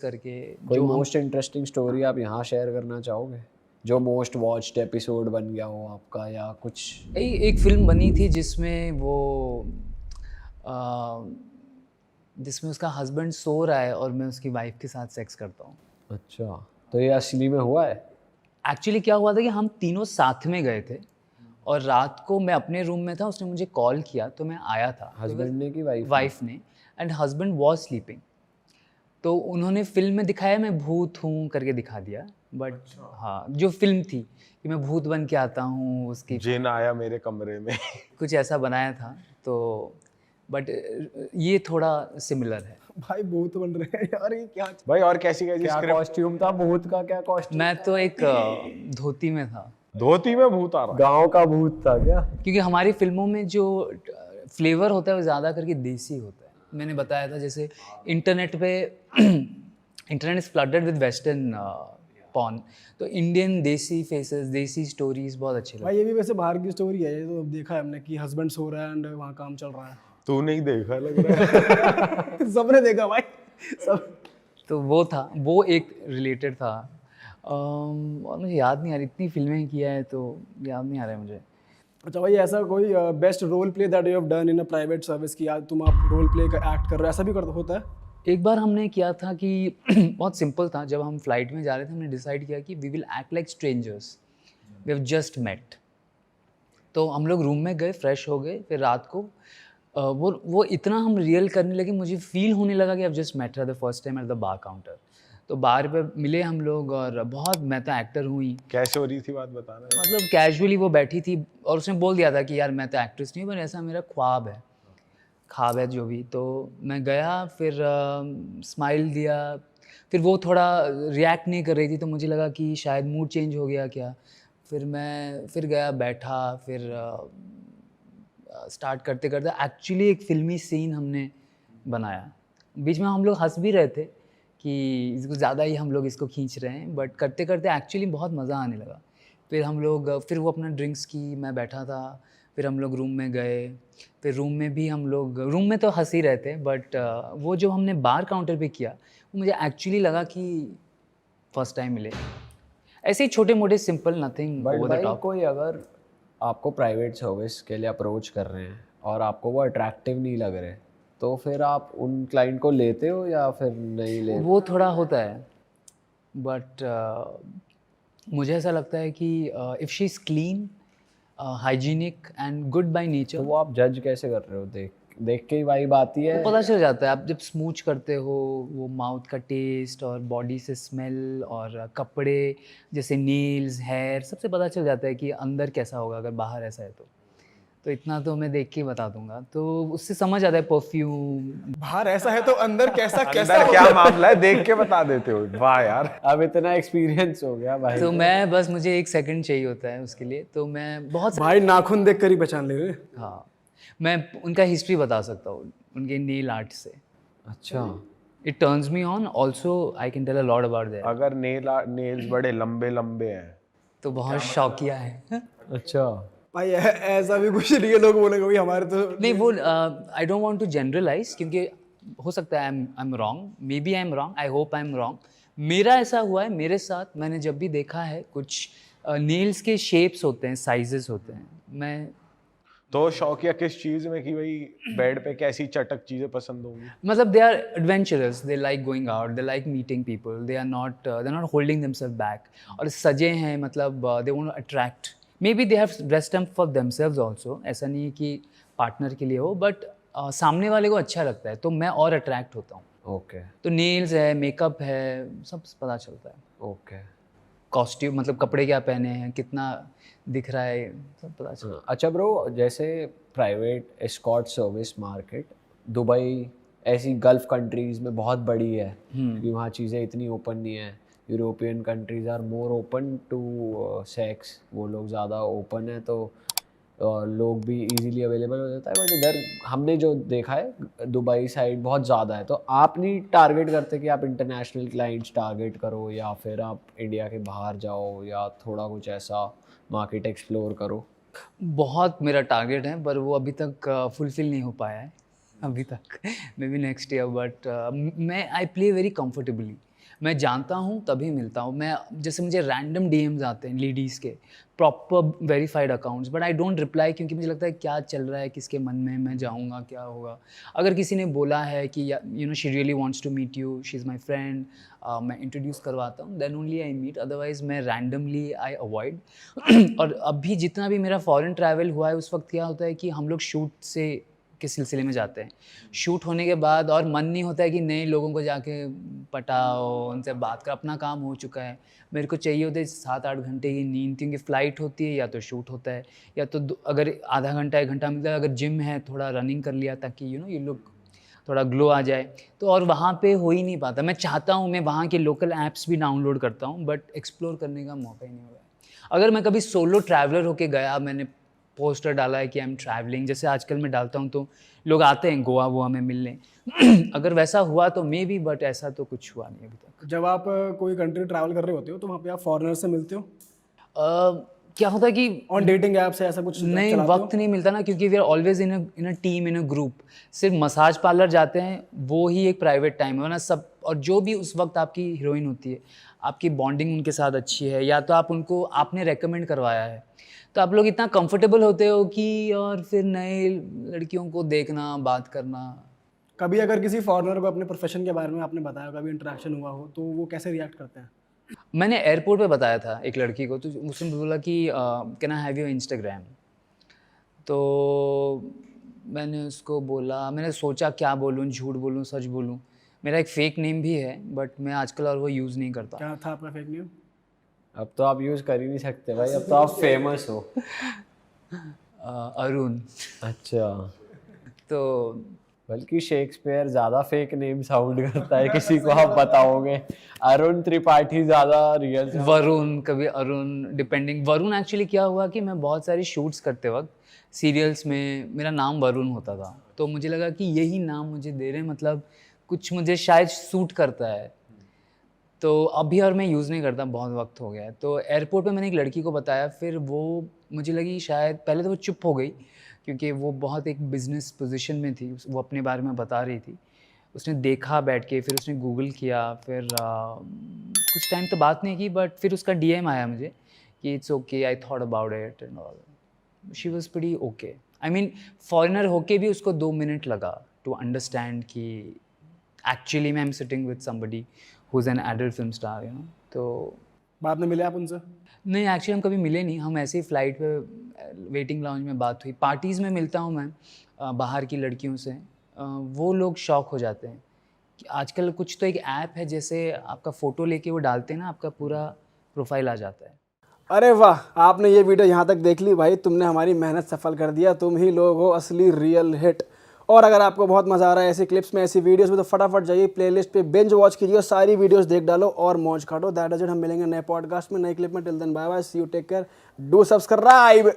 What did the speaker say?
करके कोई most interesting story आप यहाँ शेयर करना चाहोगे, जो मोस्ट वॉच्ड एपिसोड बन गया हो आपका या कुछ? एक फिल्म बनी थी जिसमें वो जिसमें उसका हस्बैंड सो रहा है और मैं उसकी वाइफ के साथ सेक्स करता हूँ। अच्छा, तो ये असली में हुआ है? एक्चुअली क्या हुआ था कि हम तीनों साथ में गए थे और रात को मैं अपने रूम में था, उसने मुझे कॉल किया तो मैं आया था। हस्बैंड ने कि वाइफ ने, एंड हस्बैंड वॉज स्लीपिंग। तो उन्होंने फिल्म में दिखाया मैं भूत हूँ करके दिखा दिया, बट हाँ जो फिल्म थी कि मैं भूत बन के आता हूँ, उसकी जिन आया मेरे कमरे में कुछ ऐसा बनाया था। तो बट ये थोड़ा सिमिलर है। भाई भूत बन रहे हैं यार, ये क्या? भाई और कैसी कैसी क्या स्क्रिप्ट? कॉस्ट्यूम था भूत का? क्या कॉस्ट्यूम? मैं तो एक धोती में था, धोती में भूत आ रहा है। गांव का भूत था क्या? क्योंकि हमारी फिल्मों में जो फ्लेवर होता है वो ज़्यादा करके देसी होता है। मैंने बताया था जैसे इंटरनेट पे internet is flooded with western porn, तो इंडियन देसी फेसेस, देसी स्टोरीज बहुत अच्छे लगते भाई ये भी वैसे बाहर की स्टोरी है, ये तो देखा है हमने कि हस्बैंड सो रहा है एंड वहाँ काम चल रहा है। तू नहीं देखा लग रहा है। सबने देखा भाई, सब। हैं। तो वो था, वो एक रिलेटेड था। और मुझे याद नहीं आ रही, इतनी फिल्में किया है तो याद नहीं आ रहा है मुझे। अच्छा भाई, ऐसा कोई best role play that you have done in a private service की, या तुम आप रोल प्ले का एक्ट कर रहे हो, ऐसा भी कर होता है? एक बार हमने किया था कि बहुत सिंपल था, जब हम फ्लाइट में जा रहे थे हमने डिसाइड किया कि we will act like strangers, we have just met. तो हम लोग रूम में गए, फ्रेश हो गए, फिर रात को वो इतना हम रियल करने लगे, मुझे फील होने लगा कि I just met her the first time at the bar counter. तो बार पे मिले हम लोग और बहुत, मैं तो एक्टर हूँ ही, कैसे हो रही थी बात बताना। मतलब कैजुअली वो बैठी थी और उसने बोल दिया था कि यार मैं तो एक्ट्रेस नहीं हूँ, पर ऐसा मेरा ख्वाब है जो भी। तो मैं गया, फिर स्माइल दिया, फिर वो थोड़ा रिएक्ट नहीं कर रही थी तो मुझे लगा कि शायद मूड चेंज हो गया क्या। फिर मैं फिर गया, बैठा, फिर स्टार्ट करते करते एक्चुअली एक फ़िल्मी सीन हमने बनाया। बीच में हम लोग हंस भी रहे थे कि इसको ज़्यादा ही हम लोग इसको खींच रहे हैं, बट करते करते एक्चुअली बहुत मज़ा आने लगा। फिर हम लोग, फिर वो अपना ड्रिंक्स की, मैं बैठा था, फिर हम लोग रूम में गए, फिर रूम में भी हम लोग, रूम में तो हंस ही रहे थे, बट वो जो हमने बार काउंटर पे किया वो मुझे एक्चुअली लगा कि फर्स्ट टाइम मिले। ऐसे ही छोटे मोटे simple, nothing but over the भाई टॉप। कोई अगर आपको प्राइवेट सर्विस के लिए अप्रोच कर रहे हैं और आपको वो अट्रैक्टिव नहीं लग रहे, तो फिर आप उन क्लाइंट को लेते हो या फिर नहीं लेते? वो थोड़ा होता है, बट मुझे ऐसा लगता है कि if she is clean, hygienic and good by तो नेचर, वो आप जज कैसे कर रहे हो? देख देख के ही वाइब आती है? पता चल जाता है। आप जब स्मूच करते हो, वो माउथ का टेस्ट और बॉडी से स्मेल और कपड़े जैसे नेल्स, हेयर, सबसे पता चल जाता है कि अंदर कैसा होगा अगर बाहर ऐसा है तो इतना तो मैं देख के ही बता दूंगा, तो उससे समझ आता है। परफ्यूम, बाहर ऐसा है तो अंदर कैसा कैसा अंदर क्या मामला है देख के बता देते हो। वाह यार, अब इतना एक्सपीरियंस हो गया भाई। तो मैं बस, मुझे 1 सेकंड चाहिए होता है उसके लिए, तो मैं बहुत, भाई नाखून देख कर ही पहचान ले रहे। हाँ मैं उनका हिस्ट्री बता सकता हूँ उनके नेल आर्ट से। अच्छा, it turns me on, also I can tell a lot about that. अगर नेल्स बड़े लंबे लंबे हैं तो बहुत शौकिया है। अच्छा। भाई ऐसा भी कुछ नहीं है, लोग बोलेंगे भाई हमारे तो नहीं, वो I don't want to generalise, क्योंकि हो सकता है I am wrong, maybe I am wrong, I hope I am wrong. मेरा ऐसा हुआ है, मेरे साथ मैंने जब भी देखा है, कुछ नेल्स के शेप्स होते हैं, साइजेस होते हैं। मैं तो शौकिया किस चीज में कि भाई बेड पे कैसी चटक चीजें पसंद होंगी? मतलब they are adventurous, they like going out, they like meeting people, they are not holding themself back, और सजे हैं, मतलब they want to attract, maybe they have dressed up for themselves also. ऐसा नहीं है कि पार्टनर के लिए हो, बट सामने वाले को अच्छा लगता है तो मैं और अट्रैक्ट होता हूँ। ओके तो नेल्स है, मेकअप है, सब पता चलता है। ओके। कॉस्ट्यूम, मतलब कपड़े क्या पहने हैं, कितना दिख रहा है, सब पता चलता है। अच्छा ब्रो, जैसे private escort service market Dubai ऐसी गल्फ कंट्रीज़ में बहुत बड़ी है, क्योंकि वहाँ चीज़ें इतनी ओपन नहीं है। European countries are more open to sex, वो लोग ज़्यादा ओपन है, तो लोग भी इजीली अवेलेबल हो जाता है। बट इधर हमने जो देखा है दुबई साइड बहुत ज़्यादा है। तो आप नहीं टारगेट करते कि आप इंटरनेशनल क्लाइंट्स टारगेट करो, या फिर आप इंडिया के बाहर जाओ, या थोड़ा कुछ ऐसा मार्केट एक्सप्लोर करो? बहुत मेरा टारगेट है, पर वो अभी तक फुलफिल नहीं हो पाया है अभी तक। May be next year, but मैं आई प्ले वेरी कंफर्टेबली। मैं जानता हूँ तभी मिलता हूँ। मैं जैसे मुझे रैंडम डीएम्स आते हैं लेडीज़ के, proper verified accounts, but I don't reply क्योंकि मुझे लगता है क्या चल रहा है किसके मन में, मैं जाऊँगा क्या होगा। अगर किसी ने बोला है कि you know she really wants to meet you, she is my friend, मैं इंट्रोड्यूस करवाता हूँ, then only I meet, otherwise मैं रैंडमली आई अवॉइड। और अभी जितना भी मेरा फॉरेन ट्रैवल हुआ है उस वक्त क्या होता है कि हम लोग शूट से के सिलसिले में जाते हैं, शूट होने के बाद और मन नहीं होता है कि नए लोगों को जाके पटाओ, उनसे बात कर, अपना काम हो चुका है। मेरे को चाहिए होते 7-8 घंटे की नींद, क्योंकि फ़्लाइट होती है या तो शूट होता है, या तो अगर आधा घंटा 1 घंटा मिलता है, अगर जिम है थोड़ा रनिंग कर लिया ताकि यू नो ये लोग थोड़ा ग्लो आ जाए। तो और वहाँ पे हो ही नहीं पाता। मैं चाहता हूँ, मैं वहाँ के लोकल ऐप्स भी डाउनलोड करता हूँ, बट एक्सप्लोर करने का मौका ही नहीं हुआ है। अगर मैं कभी सोलो ट्रैवलर होके गया, मैंने पोस्टर डाला है कि आई एम ट्रैवलिंग, जैसे आजकल मैं डालता हूँ तो लोग आते हैं गोवा वोवा में मिलने अगर वैसा हुआ तो मे बी, बट ऐसा तो कुछ हुआ नहीं अभी तक। जब आप कोई कंट्री ट्रैवल कर रहे होते हो तो वहाँ पे आप फॉरेनर से मिलते हो क्या होता है कि ऑन डेटिंग ऐप से, ऐसा कुछ नहीं, चलाते हो? वक्त नहीं मिलता ना, क्योंकि we are always in a team, in a group. सिर्फ मसाज पार्लर जाते हैं वो ही एक प्राइवेट टाइम है, वरना सब, और जो भी उस वक्त आपकी हीरोइन होती है, आपकी बॉन्डिंग उनके साथ अच्छी है, या तो आप उनको आपने रेकमेंड करवाया है, तो आप लोग इतना कंफर्टेबल होते हो कि, और फिर नए लड़कियों को देखना, बात करना। कभी अगर किसी फॉरेनर को अपने प्रोफेशन के बारे में आपने बताया, कभी इंटरेक्शन हुआ हो, तो वो कैसे रिएक्ट करते हैं? मैंने एयरपोर्ट पे बताया था एक लड़की को, तो उसने बोला कि can I have your Instagram. तो मैंने उसको बोला, मैंने सोचा क्या बोलूँ, झूठ बोलूँ सच बोलूँ। मेरा एक फ़ेक नेम भी है, बट मैं आजकल और वो यूज़ नहीं करता। क्या था आपका फेक नेम? अब तो आप यूज़ कर ही नहीं सकते भाई, अब तो आप फेमस हो। अरुण। अच्छा, तो बल्कि शेक्सपियर ज़्यादा फेक नेम साउंड करता है, किसी को आप बताओगे। अरुण त्रिपाठी ज़्यादा रियल। वरुण, कभी अरुण, डिपेंडिंग। वरुण एक्चुअली क्या हुआ कि मैं बहुत सारी शूट्स करते वक्त सीरियल्स में मेरा नाम वरुण होता था, तो मुझे लगा कि यही नाम मुझे दे रहे हैं, मतलब कुछ मुझे शायद सूट करता है, तो अभी और मैं यूज़ नहीं करता, बहुत वक्त हो गया है। तो एयरपोर्ट पे मैंने एक लड़की को बताया, फिर वो मुझे लगी शायद, पहले तो वो चुप हो गई क्योंकि वो बहुत एक बिज़नेस पोजीशन में थी, वो अपने बारे में बता रही थी। उसने देखा बैठ के, फिर उसने गूगल किया, फिर कुछ टाइम तो बात नहीं की, बट फिर उसका डीएम आया मुझे कि it's okay, I thought about it and all. She was pretty okay. I mean foreigner होके भी उसको 2 मिनट लगा टू अंडरस्टैंड कि एक्चुअली मैं am sitting with somebody who is an adult film star, you know. तो बाद में मिले आप उनसे? नहीं, एक्चुअली हम कभी मिले नहीं, हम ऐसे ही फ़्लाइट पे वेटिंग लाउंज में बात हुई। पार्टीज़ में मिलता हूँ मैं बाहर की लड़कियों से, वो लोग शॉक हो जाते हैं कि आजकल कुछ तो एक ऐप है, जैसे आपका फ़ोटो लेके वो डालते हैं ना, आपका पूरा प्रोफाइल आ जाता है। अरे वाह, आपने ये वीडियो यहाँ तक देख ली भाई, तुमने हमारी मेहनत सफल कर दिया, तुम ही लोग हो असली रियल हिट। और अगर आपको बहुत मज़ा आ रहा है ऐसी क्लिप्स में, ऐसी वीडियोस में, तो फटाफट जाइए प्लेलिस्ट पे बिंज वॉच कीजिए, सारी वीडियोस देख डालो और मौज काटो। That is it. हम मिलेंगे नए पॉडकास्ट में, नए क्लिप में। Till then bye bye, see you, take care, do subscribe.